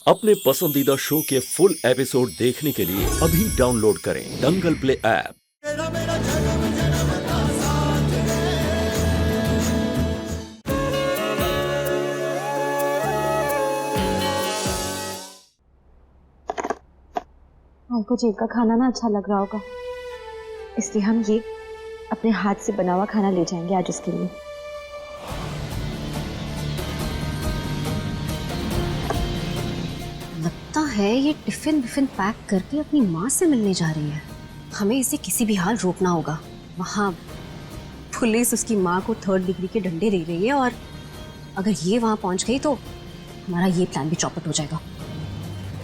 अपने पसंदीदा शो के फुल एपिसोड देखने के लिए अभी डाउनलोड करें दंगल प्ले ऐप। भाई को जेल का खाना ना अच्छा लग रहा होगा, इसलिए हम ये अपने हाथ से बना हुआ खाना ले जाएंगे आज उसके लिए। लगता है ये टिफिन विफिन पैक करके अपनी माँ से मिलने जा रही है। हमें इसे किसी भी हाल रोकना होगा। वहाँ पुलिस उसकी माँ को 3rd डिग्री के डंडे दे रही है और अगर ये वहाँ पहुँच गई तो हमारा ये प्लान भी चौपट हो जाएगा।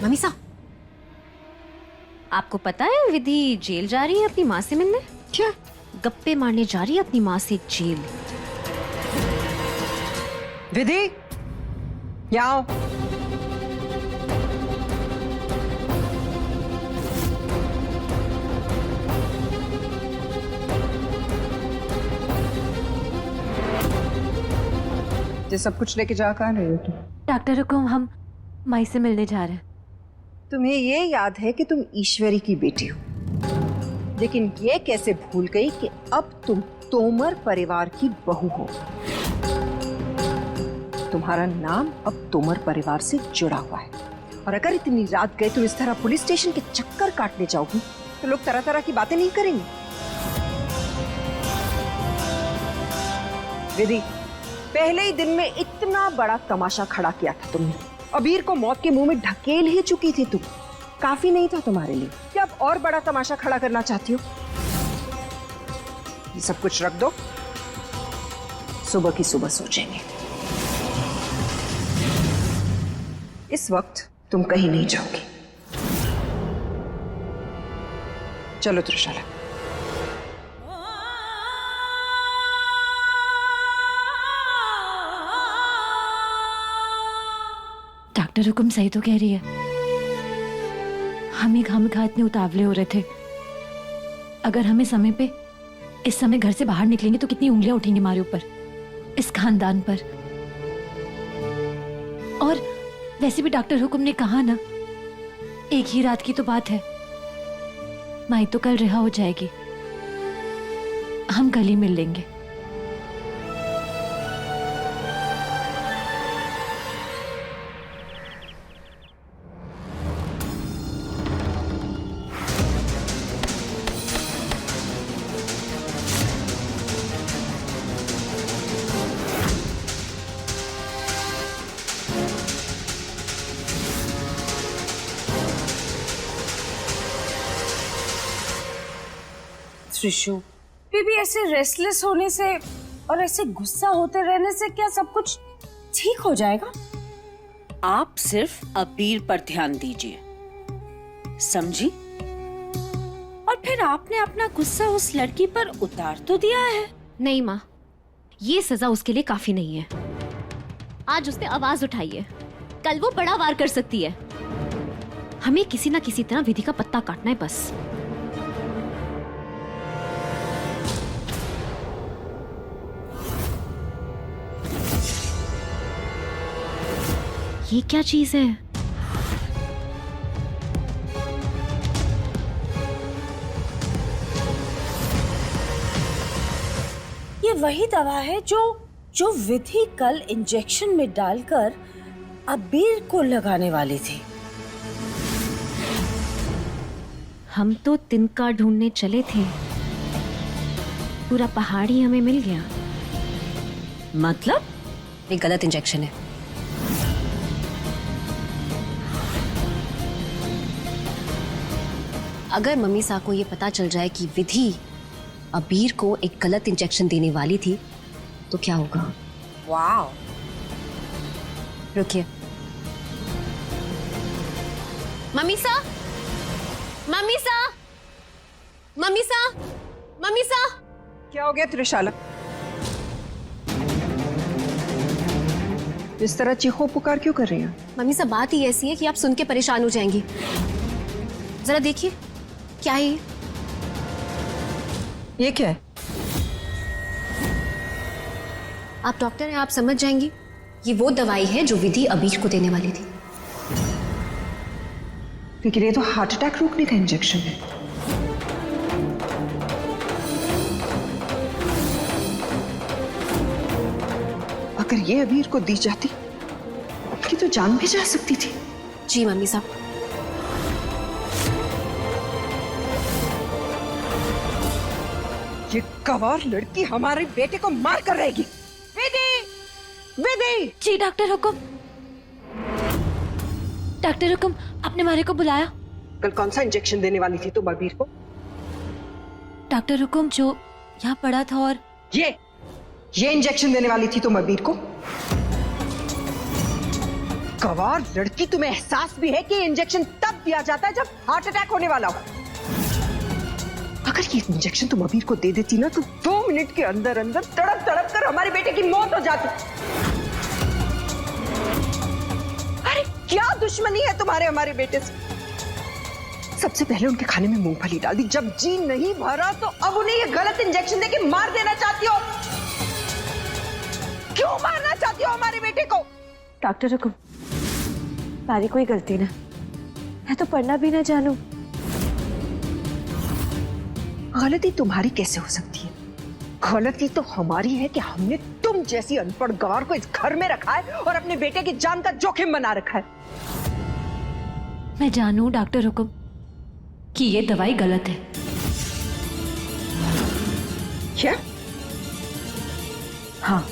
मम्मी सा, आपको पता है विधि जेल जा रही है अपनी माँ से मिलने? क्या? गप्पे मारने जा रही है अपनी माँ से जेल। विधि, यहाँ आओ। ये सब कुछ लेके जा कहाँ रही हो तुम? डॉक्टर हुकुम, हम माई से मिलने जा रहे हैं। तुम्हें ये याद है कि तुम ईश्वरी की बेटी हो, लेकिन ये कैसे भूल गई कि अब तुम तोमर परिवार की बहू हो। तुम्हारा नाम अब तोमर परिवार से जुड़ा हुआ है और अगर इतनी रात गए तुम इस तरह पुलिस स्टेशन के चक्कर काटने जाओगी तो लोग तरह तरह की बातें नहीं करेंगे। विधि, पहले ही दिन में इतना बड़ा तमाशा खड़ा किया था तुमने। अबीर को मौत के मुंह में ढकेल ही चुकी थी तुम। काफी नहीं था तुम्हारे लिए क्या अब और बड़ा तमाशा खड़ा करना चाहती हो? ये सब कुछ रख दो, सुबह की सुबह सोचेंगे। इस वक्त तुम कहीं नहीं जाओगी। चलो त्रिशाला। डॉक्टर हुकुम सही तो कह रही है, हम ही खामखा इतने उतावले हो रहे थे। अगर हमें समय पे इस समय घर से बाहर निकलेंगे तो कितनी उंगलियां उठेंगी हमारे ऊपर, इस खानदान पर। और वैसे भी डॉक्टर हुकुम ने कहा ना, एक ही रात की तो बात है। माई तो कल रिहा हो जाएगी, हम कल ही मिल लेंगे। त्रिशु, बेबी ऐसे रेस्टलेस होने से और ऐसे गुस्सा होते रहने से क्या सब कुछ ठीक हो जाएगा? आप सिर्फ अबीर पर ध्यान दीजिए, समझी? और फिर आपने अपना गुस्सा उस लड़की पर उतार तो दिया है। नहीं माँ, ये सजा उसके लिए काफी नहीं है। आज उसने आवाज उठाई है, कल वो बड़ा वार कर सकती है। हमें किसी ना किसी तरह विधि का पत्ता काटना है बस। ये क्या चीज है? ये वही दवा है जो विधि कल इंजेक्शन में डालकर अबीर को लगाने वाली थी। हम तो तिनका ढूंढने चले थे, पूरा पहाड़ी हमें मिल गया। मतलब ये गलत इंजेक्शन है। अगर मम्मी सा को ये पता चल जाए कि विधि अबीर को एक गलत इंजेक्शन देने वाली थी तो क्या होगा? वाह! रुकिए। मम्मी सा, मम्मी सा, मम्मी सा, मम्मी सा। क्या हो गया त्रिशाला? इस तरह चीखो पुकार क्यों कर रही हैं? मम्मी सा, बात ही ऐसी है कि आप सुन के परेशान हो जाएंगी। जरा देखिए, क्या है ये क्या है? आप डॉक्टर हैं, आप समझ जाएंगी। ये वो दवाई है जो विधि अबीर को देने वाली थी। लेकिन ये तो हार्ट अटैक रोकने का इंजेक्शन है। अगर ये अबीर को दी जाती, उनकी तो जान भी जा सकती थी। जी मम्मी साहब। ये गवार लड़की हमारे बेटे को मार कर रहेगी। विधि, विधि। जी डॉक्टर हुकुम। डॉक्टर हुकुम, आपने मारे को बुलाया? कल कौन सा इंजेक्शन देने वाली थी तुम अबीर को? डॉक्टर हुकुम, जो यहाँ पड़ा था। और ये इंजेक्शन देने वाली थी तुम अबीर को? गवार लड़की, तुम्हें एहसास भी है कि ये इंजेक्शन तब दिया जाता है जब हार्ट अटैक होने वाला हो। अगर ये इंजेक्शन तुम अबीर को दे देती ना, तो 2 मिनट के अंदर अंदर तड़प तड़प कर हमारे बेटे की मौत हो जाती। अरे क्या दुश्मनी है तुम्हारे हमारे बेटे से? सबसे पहले उनके खाने में मूंगफली डाल दी, जब जी नहीं भरा तो अब उन्हें ये गलत इंजेक्शन देके मार देना चाहती हो। क्यों मारना चाहती हो हमारे बेटे को? डॉक्टर हुकुम, हमारी कोई गलती ना, मैं तो पढ़ना भी ना जानू। गलती तुम्हारी कैसे हो सकती है? गलती तो हमारी है कि हमने तुम जैसी अनपढ़ गवार को इस घर में रखा है और अपने बेटे की जान का जोखिम बना रखा है। मैं जानू डॉक्टर हुकुम कि ये दवाई गलत है। क्या? हाँ,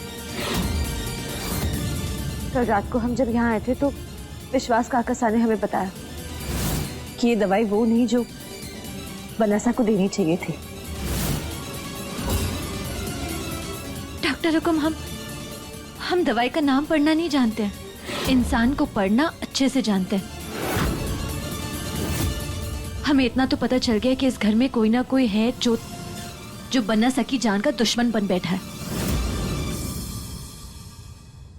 कल रात को हम जब यहाँ आए थे तो विश्वास काका ने हमें बताया कि ये दवाई वो नहीं जो बनसा को देनी चाहिए थी। डॉक्टर हुकुम, हम दवाई का नाम पढ़ना नहीं जानते हैं, इंसान को पढ़ना अच्छे से जानते हैं। हमें इतना तो पता चल गया कि इस घर में कोई ना कोई है जो बनसा की जान का दुश्मन बन बैठा है।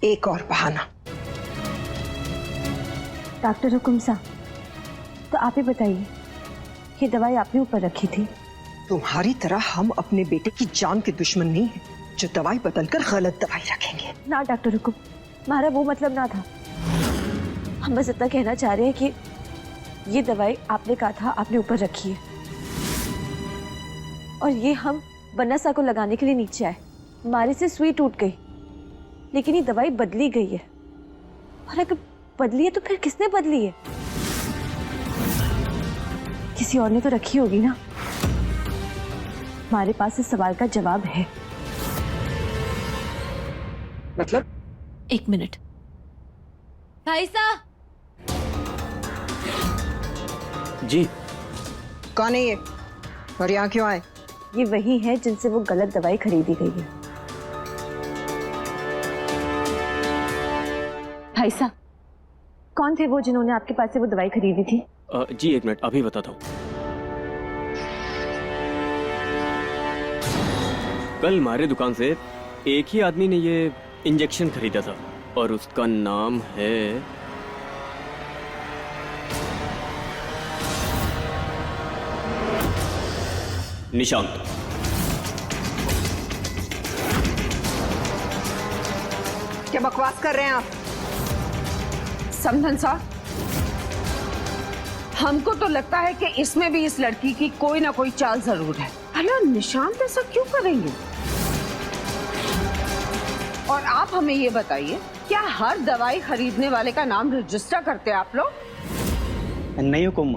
एक और बहाना। डॉक्टर हुकुम साहब, तो आप ही बताइए, ये दवाई आपने ऊपर रखी थी? तुम्हारी तरह हम अपने बेटे की जान के दुश्मन नहीं हैं, जो दवाई बदलकर गलत दवाई रखेंगे। ना डॉक्टर हुकुम, हमारा वो मतलब ना था। हम बस इतना कहना चाह रहे हैं कि ये दवाई आपने कहा था आपने ऊपर रखी है, और ये हम बनसा को लगाने के लिए नीचे आए, हमारे से सुई टूट गई, लेकिन ये दवाई बदली गई है। और अगर बदली है तो फिर किसने बदली है? किसी और ने तो रखी होगी ना। हमारे पास इस सवाल का जवाब है। मतलब? एक मिनट। भाई साहब। जी। कौन है ये और यहाँ क्यों आए? ये वही है जिनसे वो गलत दवाई खरीदी गई है। भाई साहब, कौन थे वो जिन्होंने आपके पास से वो दवाई खरीदी थी? जी एक मिनट, अभी बताता हूँ। कल हमारे दुकान से एक ही आदमी ने ये इंजेक्शन खरीदा था और उसका नाम है निशांत। क्या बकवास कर रहे हैं आप? समधन साहब, हमको तो लगता है कि इसमें भी इस लड़की की कोई ना कोई चाल जरूर है। भला निशांत ऐसा क्यों करेंगे? और आप हमें ये बताइए, क्या हर दवाई खरीदने वाले का नाम रजिस्टर करते हैं आप लोग? नहीं हुकुम,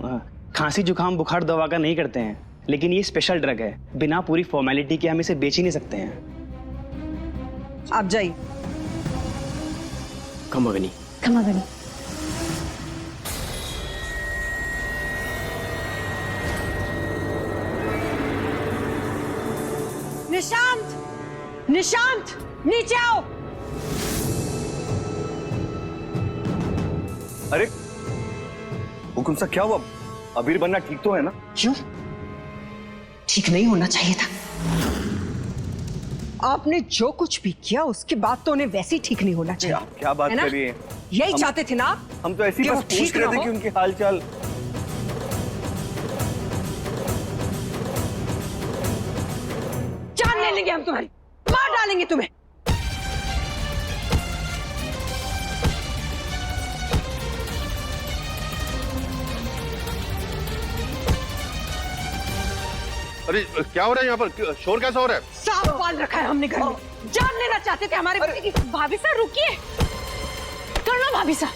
खांसी जुकाम बुखार दवा का नहीं करते हैं, लेकिन ये स्पेशल ड्रग है, बिना पूरी फॉर्मेलिटी के हम इसे बेच ही नहीं सकते हैं। आप जाइए। खमागनी। खमागनी। निशांत, निशांत, नीचे आओ। अरे हुकुम साहब, क्या हुआ? अबीर बनना ठीक तो है ना? क्यों? ठीक नहीं होना चाहिए था। आपने जो कुछ भी किया उसके बाद तो उन्हें वैसे ही ठीक नहीं होना चाहिए। क्या बात कर रही है? यही चाहते थे ना? हम तो ऐसे ही कि बस वो पूछ ठीक रहे ना थे हो। कि उनकी हालचाल। जान ले लेंगे हम तुम्हारी, मार डालेंगे तुम्हें। अरे क्या हो रहा है यहाँ पर? शोर कैसा हो रहा है? सांप पाल रखा है हमने घर में। जान लेना चाहते थे हमारे बेटे की। भाभी साहब रुकिए, कर लो भाभी साहब,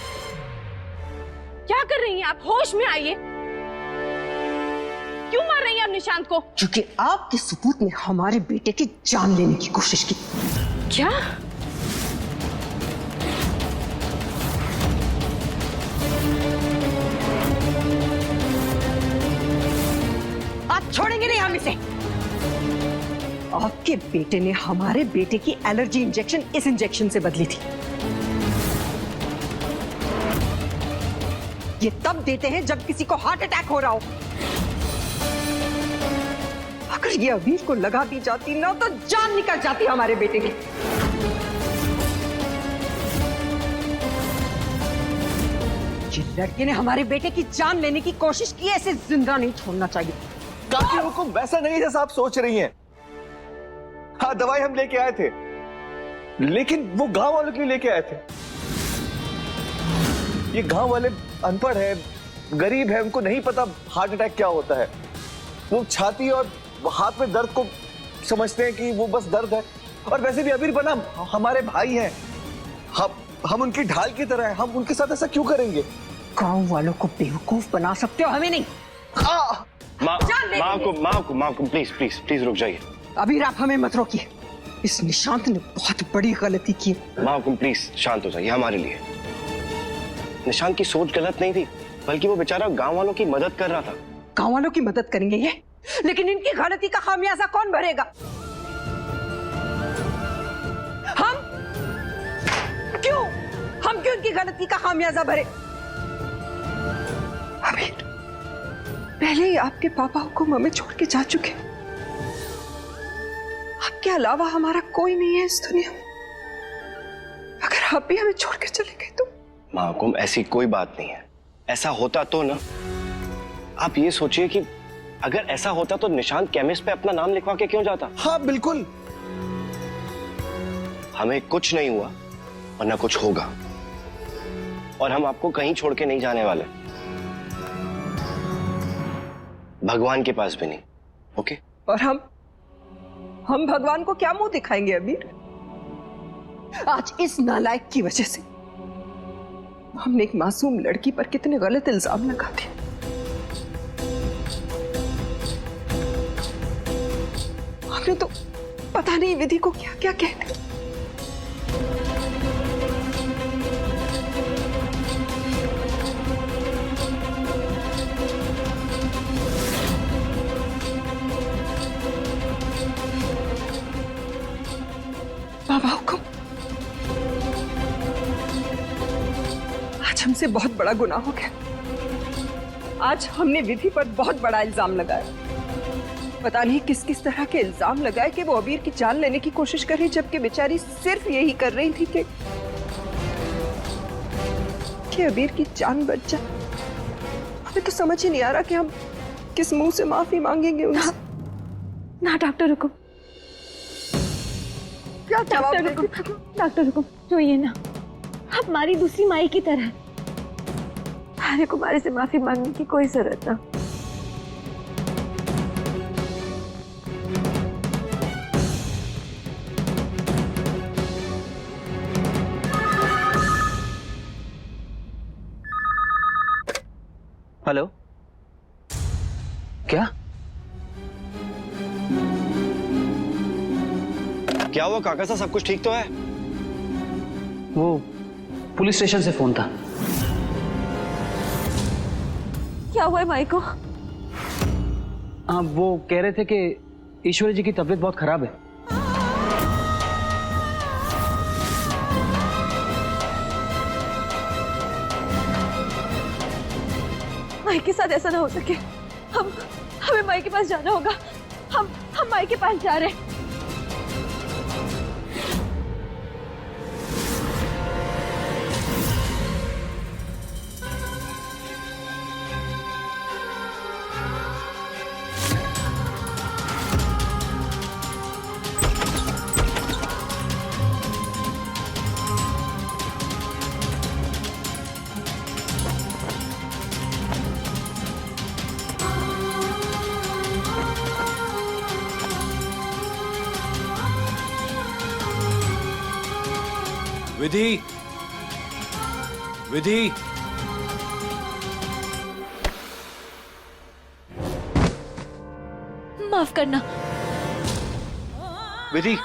क्या कर रही हैं आप? होश में आइए। क्यों मार रही हैं आप निशांत को? क्योंकि आपके सबूत ने हमारे बेटे की जान लेने की कोशिश की। क्या? आप छोड़ेंगे नहीं हम इसे। आपके बेटे ने हमारे बेटे की एलर्जी इंजेक्शन इस इंजेक्शन से बदली थी। ये तब देते हैं जब किसी को हार्ट अटैक हो रहा हो। अगर ये अबीर को लगा दी जाती ना तो जान निकल जाती हमारे बेटे की। ये लड़के ने हमारे बेटे की जान लेने की कोशिश की है, इसे जिंदा नहीं छोड़ना चाहिए। काकी हुकुम वैसा नहीं जैसा आप सोच रही हैं। हाँ दवाई हम लेके आए थे, लेकिन वो गांव वालों के लिए लेके आए थे। ये गांव वाले अनपढ़ है, गरीब है, उनको नहीं पता हार्ट अटैक क्या होता है। वो छाती और हाथ में दर्द को समझते हैं कि वो बस दर्द है। और वैसे भी अबीर बना हमारे भाई हैं, हम उनकी ढाल की तरह हैं। हम उनके साथ ऐसा क्यों करेंगे? गांव वालों को बेवकूफ बना सकते हो, हमें नहीं। माँ को प्लीज रुक जाइए। अबीर आप हमें मत रोकिए, इस निशांत ने बहुत बड़ी गलती की। माँ को प्लीज शांत हो जाइए हमारे लिए। निशांत की सोच गलत नहीं थी, बल्कि वो बेचारा गांव वालों की मदद कर रहा था। गांव वालों की मदद करेंगे ये, लेकिन इनकी गलती का खामियाजा कौन भरेगा? हम क्यों इनकी गलती का खामियाजा भरे? अबीर पहले ही आपके पापा हुकुम हमें छोड़ के जा चुके। आपके अलावा हमारा कोई नहीं है इस दुनिया में। अगर आप भी हमें छोड़ के चले गए तो? माँ हुकुम ऐसी कोई बात नहीं है। ऐसा होता तो ना, आप ये सोचिए कि अगर ऐसा होता तो निशांत केमिस्ट पे अपना नाम लिखवा के क्यों जाता? हाँ बिल्कुल। हमें कुछ नहीं हुआ और ना कुछ होगा, और हम आपको कहीं छोड़ के नहीं जाने वाले, भगवान के पास भी नहीं। ओके? और हम भगवान को क्या मुंह दिखाएंगे अबीर? आज इस नालायक की वजह से हमने एक मासूम लड़की पर कितने गलत इल्जाम लगा दिए। हमने तो पता नहीं विधि को क्या क्या कहते। बाबा हुकुम, आज हमसे बहुत बड़ा गुनाह हो गया। आज हमने विधि पर बहुत बड़ा इल्जाम लगाया। पता नहीं किस किस तरह के इल्जाम लगाए कि वो अबीर की जान लेने की कोशिश कर रही, जबकि बेचारी सिर्फ यही कर रही थी कि अबीर की जान बच जाए। हमें तो समझ ही नहीं आ रहा कि हम किस मुंह से माफी मांगेंगे उनसे। ना डॉक्टर हुकुम, क्या जवाब डॉक्टर हुकुम रोइए ना, आप हमारी दूसरी माई की तरह। हमारे कुमारी से माफी मांगने की कोई जरूरत ना। हेलो, क्या हुआ काका साहब, सब कुछ ठीक तो है? वो पुलिस स्टेशन से फोन था। क्या हुआ है माई को? हाँ, वो कह रहे थे कि ईश्वरी जी की तबीयत बहुत खराब है। माई के साथ ऐसा ना हो सके। हमें माई के पास जाना होगा। हम माई के पास जा रहे हैं। विधि, विधि, माफ करना। विधि,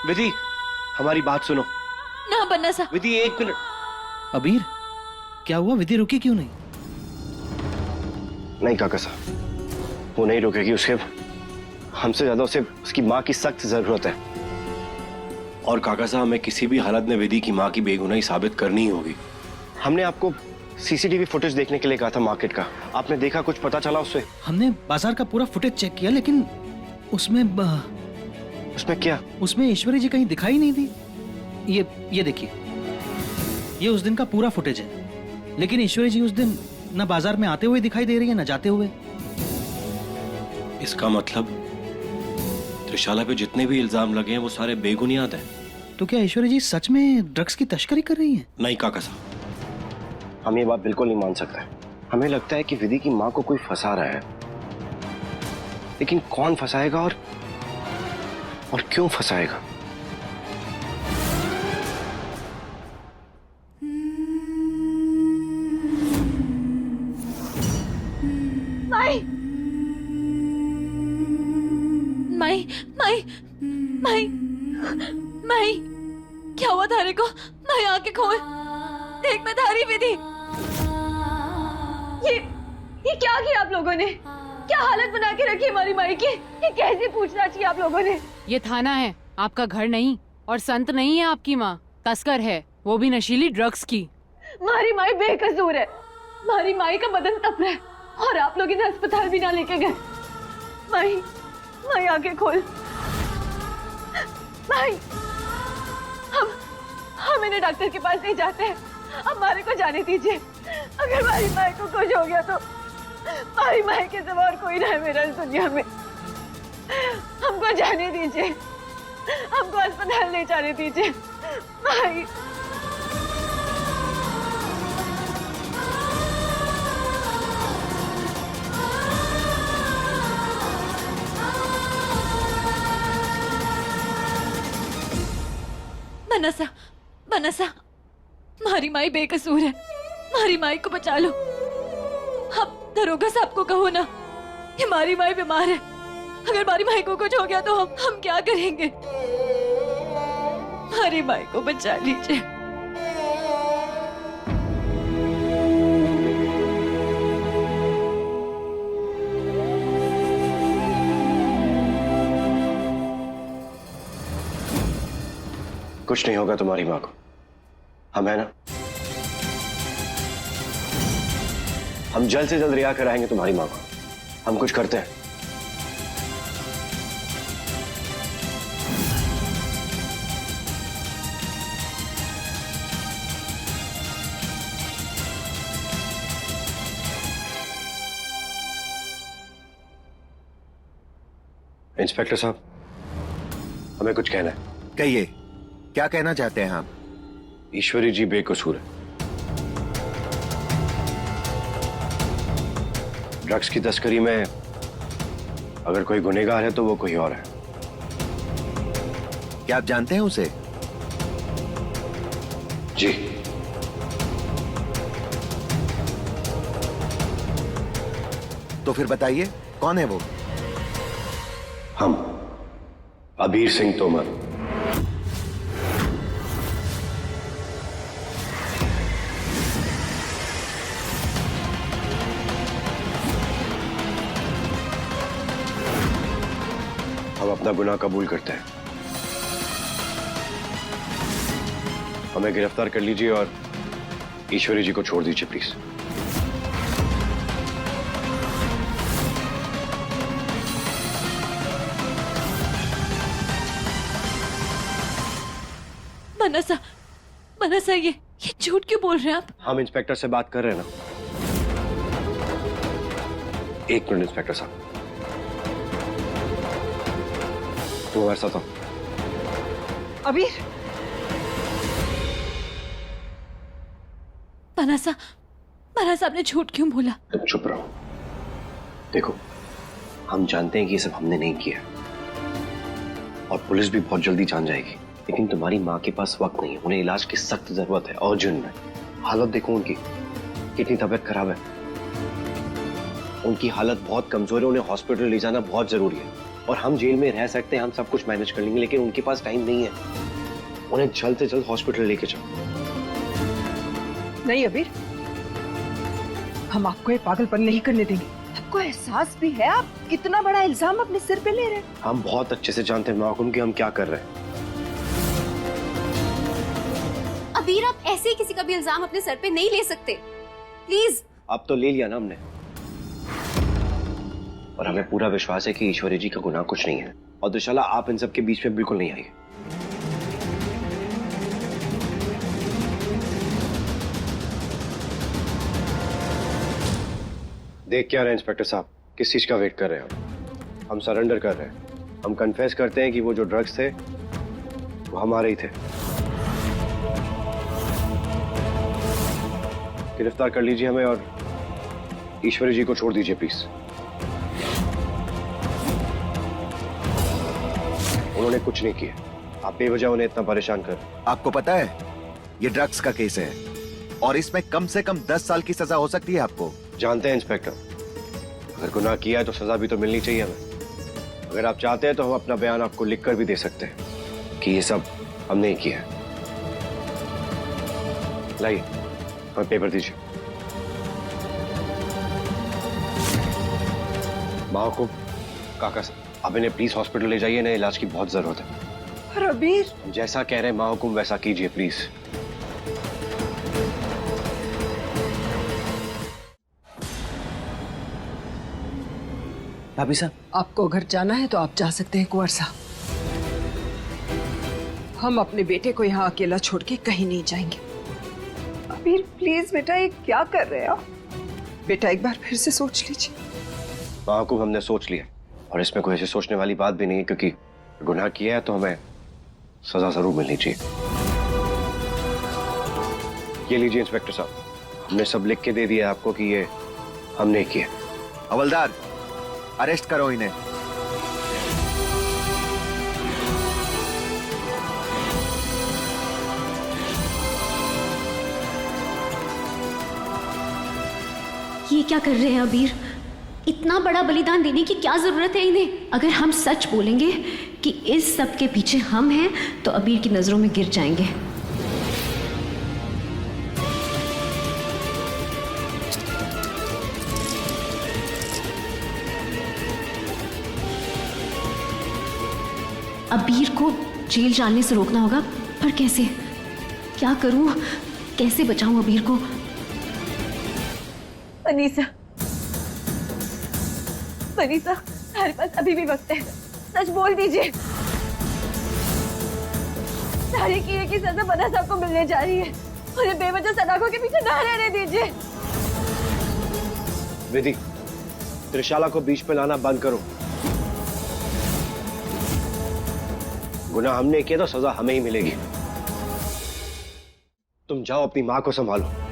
विधि, हमारी बात सुनो। ना बनना सा। विधि, 1 मिनट। अबीर, क्या हुआ? विधि रुकी क्यों नहीं? नहीं काका साहब, वो नहीं रुकेगी। उसे हमसे ज्यादा उसे उसकी माँ की सख्त जरूरत है। और काका साहब, हमें किसी भी हालत में विधि की माँ की बेगुनाही साबित करनी ही होगी। हमने आपको सीसीटीवी फुटेज देखने के लिए कहा था मार्केट का। आपने देखा? कुछ पता चला उससे? हमने बाजार का पूरा फुटेज चेक किया, लेकिन उसमें उसमें क्या? उसमें ईश्वरी जी कहीं दिखाई नहीं दी। ये देखिए, ये उस दिन का पूरा फुटेज है, लेकिन ईश्वरी जी उस दिन न बाजार में आते हुए दिखाई दे रही है, न जाते हुए। इसका मतलब त्रिशाला पे जितने भी इल्जाम लगे हैं वो सारे बेबुनियाद हैं। तो क्या ईश्वरी जी सच में ड्रग्स की तस्करी कर रही हैं? नहीं काका साहब, हम ये बात बिल्कुल नहीं मान सकते। हमें लगता है कि विधि की माँ को कोई फंसा रहा है, लेकिन कौन फंसाएगा और क्यों फंसाएगा? माई, माई, माई, माई, माई, क्या हुआ थारे को? माई आंखें खोल, देख मैं थारी विधि। ये क्या किया आप लोगों ने? क्या हालत बना के रखी हमारी माई की? ये कैसे पूछताछ की आप लोगों ने? ये थाना है, आपका घर नहीं। और संत नहीं है आपकी माँ, तस्कर है, वो भी नशीली ड्रग्स की। हमारी माई बेकसूर है। हमारी माई का बदन तप रहा है और आप लोग इन्हें अस्पताल भी ना लेके गए। माई, माई आंखें खोल। माई, हम इन्हें डॉक्टर के पास नहीं जाते हैं। हमारे को जाने दीजिए। अगर हमारी माई को कुछ हो गया तो हमारी माई के सिवा और कोई ना है मेरा इस दुनिया में। हमको जाने दीजिए, हमको अस्पताल ले जाने दीजिए। माई, बनसा, बनसा, हमारी माई बेकसूर है। हमारी माई को बचा लो। अब दरोगा साहब को कहो ना, हमारी माई बीमार है। अगर हमारी माई को कुछ हो गया तो हम क्या करेंगे? हमारी माई को बचा लीजिए। कुछ नहीं होगा तुम्हारी माँ को, हम है ना। हम जल्द से जल्द रिहा कराएंगे तुम्हारी माँ को। हम कुछ करते हैं। इंस्पेक्टर साहब, हमें कुछ कहना है। कहिए, क्या कहना चाहते हैं आप? ईश्वरी जी बेकसूर है। ड्रग्स की तस्करी में अगर कोई गुनहगार है तो वो कोई और है। क्या आप जानते हैं उसे? जी। तो फिर बताइए, कौन है वो? हम अबीर सिंह तोमर। हम अपना गुनाह कबूल करते हैं। हमें गिरफ्तार कर लीजिए और ईश्वरी जी को छोड़ दीजिए प्लीज। बनसा, बनसा, ये झूठ क्यों बोल रहे हैं आप? हम इंस्पेक्टर से बात कर रहे हैं ना। एक मिनट इंस्पेक्टर साहब, तुम हमारे साथ आओ। अबीर, बनसा, बनसा आपने झूठ क्यों बोला? तुम चुप रहो। देखो, हम जानते हैं कि ये सब हमने नहीं किया और पुलिस भी बहुत जल्दी जान जाएगी। लेकिन तुम्हारी माँ के पास वक्त नहीं है, उन्हें इलाज की सख्त जरूरत है, अर्जेंट में। हालत देखो उनकी, कितनी तबीयत खराब है। उनकी हालत बहुत कमजोर है, उन्हें हॉस्पिटल ले जाना बहुत जरूरी है। और हम जेल में रह सकते हैं, हम सब कुछ मैनेज कर लेंगे, लेकिन उनके पास टाइम नहीं है। उन्हें जल्द से जल्द हॉस्पिटल लेके जाओ। नहीं अबीर, हम आपको ये पागलपन नहीं करने देंगे। आपको एहसास भी है आप कितना बड़ा इल्जाम अपने सिर पे ले रहे हैं। हम बहुत अच्छे से जानते हैं महकुम कि हम क्या कर रहे हैं। अबीर, आप ऐसे ही किसी का भी इल्जाम अपने सर पे नहीं ले सकते, प्लीज। अब तो ले लिया ना हमने, और हमें पूरा विश्वास है कि ईश्वरी जी का गुनाह कुछ नहीं है। और दुशाला, आप इन सब के बीच में बिल्कुल नहीं आइए। देख क्या रहे हैं इंस्पेक्टर साहब, किस चीज का वेट कर रहे हैं हम सरेंडर कर रहे हैं। हम कन्फेस करते हैं कि वो जो ड्रग्स थे वो हमारे ही थे। गिरफ्तार कर लीजिए हमें और ईश्वरी जी को छोड़ दीजिए प्लीज। उन्होंने कुछ नहीं किया, आप बेवजह उन्हें इतना परेशान कर। आपको पता है ये ड्रग्स का केस है और इसमें कम से कम 10 साल की सजा हो सकती है आपको। जानते हैं इंस्पेक्टर, अगर गुनाह किया है तो सजा भी तो मिलनी चाहिए हमें। अगर आप चाहते हैं तो हम अपना बयान आपको लिखकर भी दे सकते हैं कि ये सब हमने ही किया है। लाइए, हमें पेपर दीजिए। माँ को काका आप इन्हें प्लीज हॉस्पिटल ले जाइए, इन्हें इलाज की बहुत जरूरत है। पर अबीर, जैसा कह रहे हैं माँ हुकुम वैसा कीजिए प्लीज। भाभी साहब, आपको अगर जाना है तो आप जा सकते हैं कुंवर साहब। हम अपने बेटे को यहाँ अकेला छोड़ के कहीं नहीं जाएंगे। अबीर प्लीज बेटा, ये क्या कर रहे हैं आप? बेटा एक बार फिर से सोच लीजिए। माँ हुकुम हमने सोच लिया, और इसमें कोई ऐसी सोचने वाली बात भी नहीं है, क्योंकि गुनाह किया है तो हमें सजा जरूर मिलनी चाहिए। ये लीजिए इंस्पेक्टर साहब, हमने सब लिख के दे दिया आपको कि ये हमने किया। हवलदार, अरेस्ट करो इन्हें। ये क्या कर रहे हैं अबीर? इतना बड़ा बलिदान देने की क्या जरूरत है इन्हें? अगर हम सच बोलेंगे कि इस सब के पीछे हम हैं तो अबीर की नजरों में गिर जाएंगे। अबीर को जेल जाने से रोकना होगा, पर कैसे? क्या करूं? कैसे बचाऊं अबीर को? अनीसा, अनीसा, हमारे पास अभी भी वक्त है, सच बोल दीजिए। सारी किए की सजा बना साहब को मिलने जा रही है, उन्हें बेवजह सलाखों के पीछे ना रहने दीजिए। विधि, त्रिशाला को बीच में लाना बंद करो। गुनाह हमने किया तो सजा हमें ही मिलेगी। तुम जाओ, अपनी माँ को संभालो।